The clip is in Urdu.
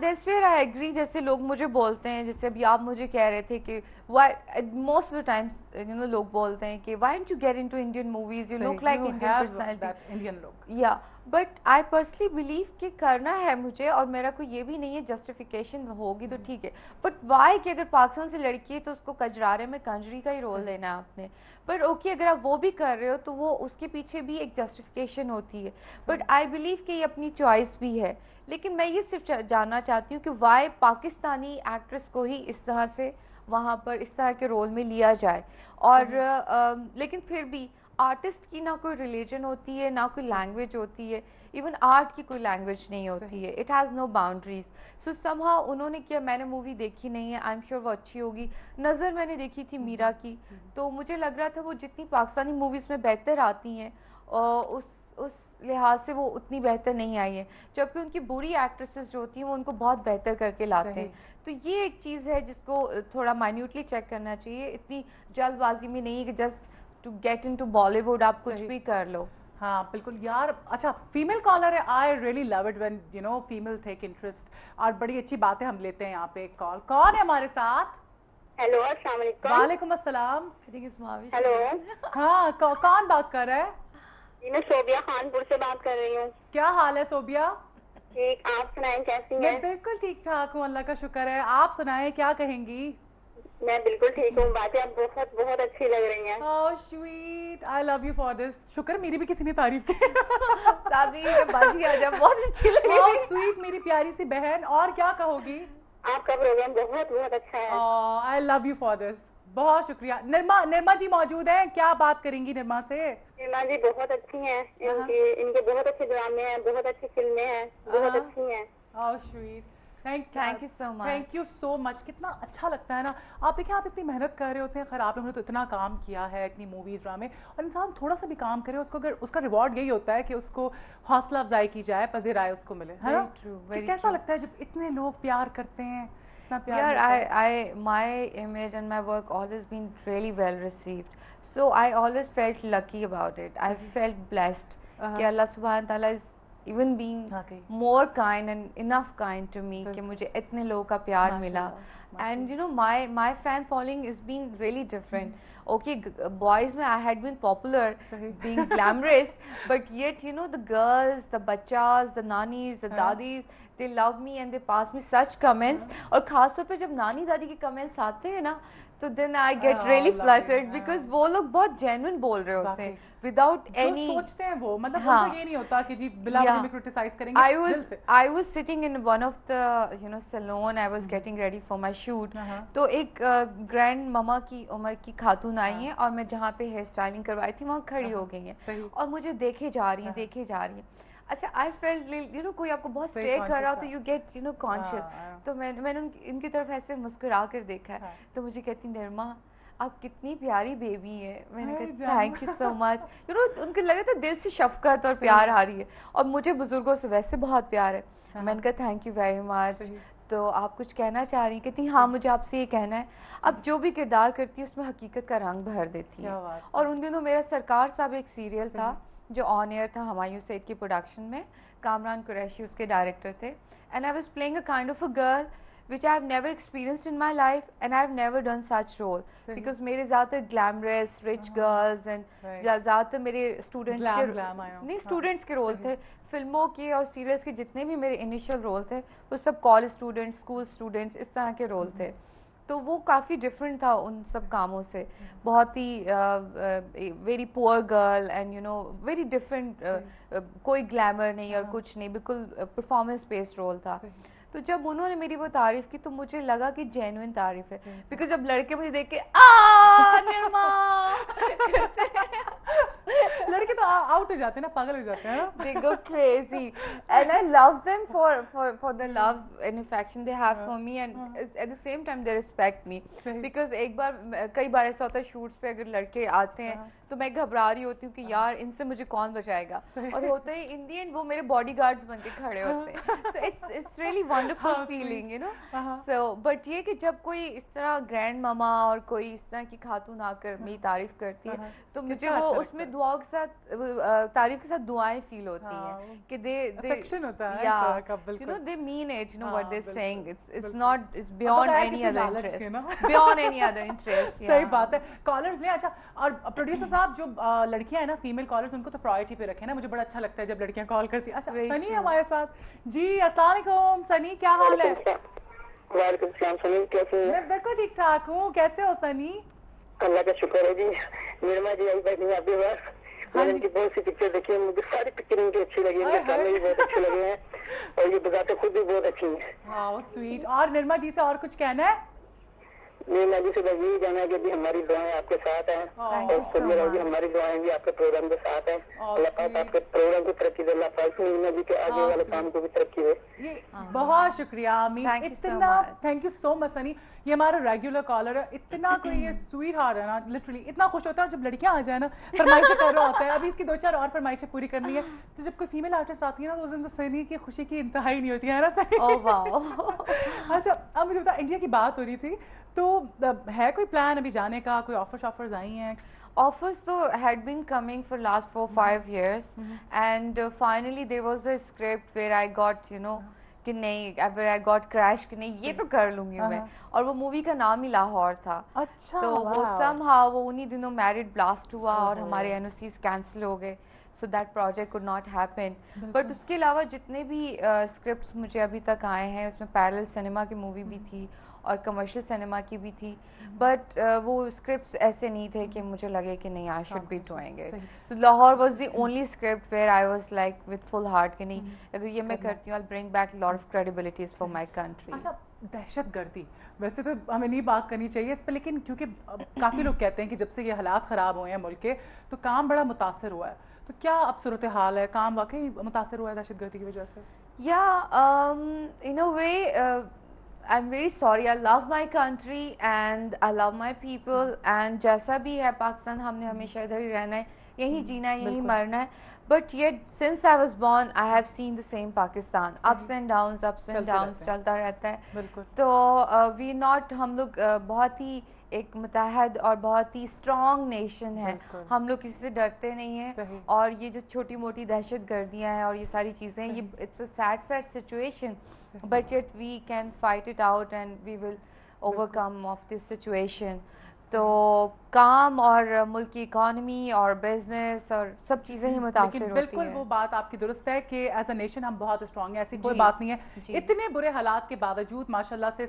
that's where I agree. جیسے لوگ مجھے بولتے ہیں, جیسے ابھی آپ مجھے کہہ رہے تھے کہ most of the times لوگ بولتے ہیں کہ why don't you get into Indian movies, you look like Indian personality. That Indian look. Yeah, but I personally believe کہ کرنا ہے مجھے, اور میرا کوئی یہ بھی نہیں ہے جسٹیفیکیشن ہوگی تو ٹھیک ہے, بٹ وائی کہ اگر پاکستان سے لڑکی ہے تو اس کو کجرارے میں کنجری کا ہی رول لینا ہے آپ نے. بٹ اوکے اگر آپ وہ بھی کر رہے ہو تو وہ اس کے پیچھے بھی ایک جسٹیفیکیشن ہوتی ہے. بٹ آئی بلیو کہ یہ اپنی چوائس بھی ہے. لیکن میں یہ صرف جاننا چاہتی ہوں کہ وائی پاکستانی ایکٹریس کو ہی اس طرح سے وہاں پر اس طرح کے رول میں لیا جائے. اور لیکن پھر بھی آرٹسٹ کی نہ کوئی ریلیجن ہوتی ہے, نہ کوئی لینگویج ہوتی ہے, ایون آرٹ کی کوئی لینگویج نہیں ہوتی ہے, it has no boundaries. So some how انہوں نے کیا, میں نے مووی دیکھی نہیں ہے, آئی ایم شیور وہ اچھی ہوگی. نظر میں نے دیکھی تھی میرا کی, تو مجھے لگ رہا تھا وہ جتنی پاکستانی موویز میں بہتر آتی ہیں اس لحاظ سے وہ اتنی بہتر نہیں آئی ہے, جبکہ ان کی بری ایکٹریسز جو ہوتی ہیں وہ ان کو بہت بہتر کر کے لاتے ہیں. تو یہ ایک چیز ہے جس کو تھوڑا مائنیوٹلی چیک کرنا چاہیے, اتنی جلد بازی میں نہیں کہ just to get into Bollywood آپ کچھ بھی کر لو. ہاں بالکل یار. اچھا فیمیل کالر ہے, I really love it when you know female take interest, اور بڑی اچھی باتیں ہم لیتے ہیں یہاں پہ. کال کون ہے ہمارے ساتھ؟ ہیلو السلام علیکم. وعلیکم السلام. ہیلو ہاں کون بات کر رہا ہے؟ جی میں صوبیہ خان پور سے بات کر رہی ہوں. کیا حال ہے صوبیہ؟ ٹھیک, آپ سنائیں کیسی ہیں؟ میں بالکل ٹھیک ٹھاک ہوں, اللہ کا شکر ہے. آپ سنائیں کیا کہیں گی؟ میں بالکل ٹھیک ہوں, باتیں آپ بہت بہت اچھی لگ رہی ہیں. Oh sweet, I love you for this. شکر میری بھی کسی نے تعریف کی. ساتھ میں باجی آ جا, بہت اچھی لگ رہی ہے. سویٹ میری پیاری سی بہن, اور کیا کہو گی؟ آپ کا پروگرام بہت بہت اچھا ہے. I love you for this. بہت شکریہ. نرما جی موجود ہیں, کیا بات کریں گی نرما سے؟ نرما جی بہت اچھی ہیں, ان کے بہت اچھے ڈرامے ہیں, بہت اچھی فلمیں ہیں, بہت اچھی ہیں. Oh sweet. Thank you so much. Thank you so much. کتنا اچھا لگتا ہے نا. آپ دیکھیں آپ اتنی محنت کر رہے ہوتے ہیں, خیر آپ لوگوں نے تو اتنا کام کیا ہے, اتنی موویز ڈرامے, اور انسان تھوڑا سا بھی کام کرے اس کو, اگر اس کا ریوارڈ یہی ہوتا ہے کہ اس کو حوصلہ افزائی کی جائے, پذیرائے اس کو ملے, ہے نا. کیسا لگتا ہے جب اتنے لوگ پیار کرتے ہیں, اتنا پیار. یار my image and my work always been really well received, so I always felt lucky about it. I felt blessed کہ اللہ سبحانہ تعالیٰ is even being more kind and enough kind to me کہ مجھے اتنے لوگوں کا پیار ملا. And you know my fan following is being really different. Okay, boys میں I had been popular, being glamorous, but yet you know the girls, the bachas, the nanis, the dadis, they love me and they pass me such comments. اور خاص طور پہ جب نانی دادی کے کمنٹس آتے ہیں نا, تو then I get really filtered, because وہ لوگ بہت جینوئن بول رہے ہوتے ہیں وداؤٹ اینی سوچتے ہیں وہ, مطلب ان کو یہ نہیں ہوتا کہ جی بلا وجہ میں کرٹیسائز کریں گے. I was sitting in one of the salon, I was getting ready for my shoot, تو ایک گرینڈ مما کی عمر کی خاتون آئی ہیں, اور میں جہاں پہ ہیئر اسٹائلنگ کروائی تھی وہاں کھڑی ہو گئی ہیں, اور مجھے دیکھے جا رہی ہیں. اچھا آئی فیلٹ یو نو کوئی آپ کو بہت اسٹے کر رہا ہو تو you get you know conscious. تو میں نے ان کی طرف ایسے مسکرا کر دیکھا ہے, تو مجھے کہتی نرما آپ کتنی پیاری بیبی ہے. میں نے کہا thank you so much. You know ان کو لگا تھا دل سے شفقت اور پیار آ رہی ہے, اور مجھے بزرگوں سے ویسے بہت پیار ہے. میں نے کہا تھینک یو ویری مچ. تو آپ کچھ کہنا چاہ رہی ہیں؟ کہتی ہاں مجھے آپ سے یہ کہنا ہے, اب جو بھی کردار کرتی ہے اس میں حقیقت کا رنگ بھر دیتی ہے. اور ان دنوں میرا سرکار صاحب ایک سیریل تھا جو آن ایئر تھا ہمایوں سعید کی پروڈکشن میں, کامران قریشی اس کے ڈائریکٹر تھے, and I was playing a kind of a girl which I have never experienced in my life, and I have never done such role, because میرے زیادہ تر glamorous rich girls and زیادہ تر میرے اسٹوڈنٹس کے رول تھے. فلموں کے اور سیریلس کے جتنے بھی میرے انیشیل رول تھے وہ سب کالج اسٹوڈنٹس, اسکول اسٹوڈنٹس, اس طرح کے رول تھے. تو وہ کافی ڈفرینٹ تھا ان سب کاموں سے, بہت ہی very poor girl and you know very different, کوئی گلیمر نہیں اور کچھ نہیں, بالکل پرفارمنس بیسڈ رول تھا. تو جب انہوں نے میری وہ تعریف کی تو مجھے لگا کہ جینوئن تعریف ہے, بیکاز جب لڑکے مجھے دیکھ کے نرما لڑکے تو آؤٹ ہو جاتے ہیں نا, پاگل ہو جاتے ہیں, they go crazy and I love them for the love and affection they have for me, and at the same time they respect me, because ایک بار کئی بار ایسا ہوتا ہے شوٹس پہ اگر لڑکے آتے ہیں تو میں گھبرا رہی ہوتی ہوں کہ یار ان سے مجھے کون بچائے گا, اور ہوتا ہے ان دی اینڈ وہ میرے باڈی گارڈز بن کے کھڑے ہوتے ہیں. So it's really wonderful feeling you know. So but یہ کہ جب کوئی اس طرح گرینڈ ماما اور کوئی اس طرح کی خاتون آ کر میری تعریف کرتی ہے تو مجھے وہ اس میں دعاؤں کے ساتھ, تعریف کے ساتھ دعائیں فیل ہوتی ہیں کہ they mean it, you know what they're saying. It's not, it's beyond any other interest. Beyond any other interest. صحیح بات ہے. کالرز لیں. اچھا, اور پروڈیوسر صاحب جو لڑکیاں ہیں نا فیمیل کالرز, ان کو تو پرائورٹی پہ رکھیں نا. مجھے بڑا اچھا لگتا ہے جب لڑکیاں کال کرتی ہیں. اچھا سنی ہمارے ساتھ. جی السلام علیکم سنی, کیا حال ہے؟ وعلیکم السلام سنی, کیسے ہیں؟ میں بالکل ٹھیک ٹھاک ہوں. کیسے ہو سنی؟ اللہ کا شکر ہے جی. نرما جی آئی بیٹھی ہیں آپ کے پاس. میں نے ان کی بہت سی پکچر دیکھی ہیں, مجھے ساری پکچر ان کی اچھی لگی, ان کے گانے بھی بہت اچھے لگے ہیں اور یہ بذات خود بھی بہت اچھی ہیں. How sweet. اور نرما جی سے اور کچھ کہنا ہے؟ نرما جی سے بس یہی کہنا ہے کہ ابھی ہماری دعائیں آپ کے ساتھ ہیں اور خود بھی ہماری دعائیں بھی آپ کے پروگرام کے ساتھ ہیں. اللہ پاک آپ کے پروگرام کو ترقی دے. اللہ پاک نرما جی کے آگے والے کام کو بھی ترقی دے. بہت شکریہ آمین. اتنا تھینک یو سو مچ سنی. یہ ہمارا ریگولر کالر ہے. اتنا کوئی یہ سویٹ ہارٹ ہے نا, لٹرلی اتنا خوش ہوتا ہے جب لڑکیاں آ جائیں نا, فرمائشیں کر رہا ہوتا ہے. ابھی اس کی 2-4 اور فرمائشیں پوری کرنی ہے. تو جب کوئی فیمیل آرٹسٹ آتی ہے نا تو اس دن تو سنی کی خوشی کی انتہا ہی نہیں ہوتی ہے نا سنی. اچھا اب مجھے بتا, انڈیا کی بات ہو رہی تھی تو ہے کوئی پلان ابھی جانے کا؟ کوئی آفرز آئی ہیں؟ Offers though had been coming for last 4-5 years, and finally there was a script where I got, you know, کہ نہیں, where I got crash کہ نہیں یہ تو کر لوں گی میں. اور وہ مووی کا نام ہی لاہور تھا. اچھا. تو وہ somehow وہ انہی دنوں میرڈ بلاسٹ ہوا اور ہمارے NOCs کینسل ہو گئے. So that project could not happen. But اس کے علاوہ جتنے بھی scripts مجھے ابھی تک آئے ہیں اس میں پیرل سنیما کی مووی بھی تھی اور کمرشل سنیما کی بھی تھی, بٹ وہ اسکرپٹس ایسے نہیں تھے کہ مجھے لگے کہ نہیں I should be doing it. So Lahore was the only script where I was like with full heart کہ نہیں اگر یہ میں کرتی ہوں I bring back lot of credibilities for my country. اچھا دہشت گردی ویسے تو ہمیں نہیں بات کرنی چاہیے اس پہ, لیکن کیونکہ کافی لوگ کہتے ہیں کہ جب سے یہ حالات خراب ہوئے ہیں ملک کے تو کام بڑا متاثر ہوا ہے, تو کیا اب صورتحال ہے؟ کام واقعی متاثر ہوا ہے دہشت گردی کی وجہ سے؟ Yeah, in a way, I'm very sorry. I love my country and I love my people, and جیسا بھی ہے پاکستان ہم نے ہمیشہ ادھر ہی رہنا ہے, یہی جینا ہے, یہی مرنا ہے. But yet since I was born I have seen the same Pakistan, ups and downs چلتا رہتا ہے. تو we not, ہم لوگ بہت ہی ایک متحد اور بہت ہی اسٹرانگ نیشن ہے. ہم لوگ کسی سے ڈرتے نہیں ہیں, اور یہ جو چھوٹی موٹی دہشت گردیاں ہیں اور یہ ساری چیزیں, یہ it's a sad situation, but yet we can fight it out and we will overcome of this situation. تو کام اور ملک کی اکانومی اور بزنس اور سب چیزیں ہی متاثر ہوتی ہیں. بالکل وہ بات آپ کی درست ہے کہ ایز اے نیشن ہم بہت اسٹرانگ ہیں, ایسی کوئی بات نہیں ہے. اتنے برے حالات کے باوجود ماشاء اللہ سے